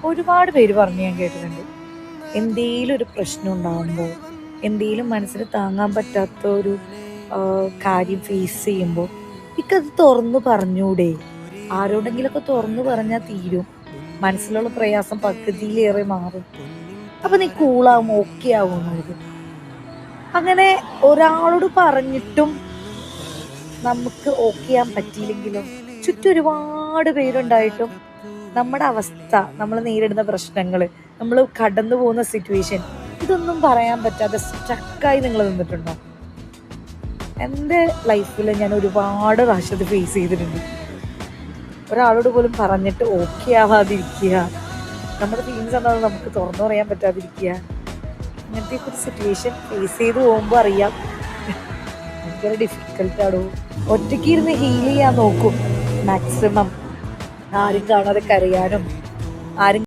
ഒരുപാട് പേര് പറഞ്ഞ് ഞാൻ കേട്ടിട്ടുണ്ട്. എന്തേലും ഒരു പ്രശ്നം ഉണ്ടാകുമ്പോൾ, എന്തേലും മനസ്സിന് താങ്ങാൻ പറ്റാത്ത ഒരു കാര്യം ഫേസ് ചെയ്യുമ്പോൾ, ഇക്കത് തുറന്നു പറഞ്ഞൂടെ? ആരോടെങ്കിലൊക്കെ തുറന്നു പറഞ്ഞാൽ തീരും. മനസ്സിലുള്ള പ്രയാസം പകുതിയിലേറെ മാറും. അപ്പൊ നീ കൂളാവും, ഓക്കെ ആവുന്നത്. അങ്ങനെ ഒരാളോട് പറഞ്ഞിട്ടും നമുക്ക് ഓക്കെ ചെയ്യാൻ പറ്റിയില്ലെങ്കിലോ? ചുറ്റും ഒരുപാട് പേരുണ്ടായിട്ടും നമ്മുടെ അവസ്ഥ, നമ്മൾ നേരിടുന്ന പ്രശ്നങ്ങൾ, നമ്മൾ കടന്നു പോകുന്ന സിറ്റുവേഷൻ, ഇതൊന്നും പറയാൻ പറ്റാതെ സ്റ്റക്കായി നിങ്ങൾ നിന്നിട്ടുണ്ടോ? എൻ്റെ ലൈഫിൽ ഞാൻ ഒരുപാട് പ്രാവശ്യം ഇത് ഫേസ് ചെയ്തിട്ടുണ്ട്. ഒരാളോട് പോലും പറഞ്ഞിട്ട് ഓക്കെ ആവാതിരിക്കുക, നമ്മുടെ ഫീലിങ്സ് എന്താണെന്ന് നമുക്ക് തുറന്നു പറയാൻ പറ്റാതിരിക്കുക, അങ്ങനത്തെ ഒരു സിറ്റുവേഷൻ ഫേസ് ചെയ്ത് പോകുമ്പോൾ അറിയാം ഭയങ്കര ഡിഫിക്കൽട്ടാണോ. ഒറ്റയ്ക്ക് ഇരുന്ന് ഹീൽ ചെയ്യാൻ നോക്കും മാക്സിമം. ആരും കാണാതെ കരയാനും ആരും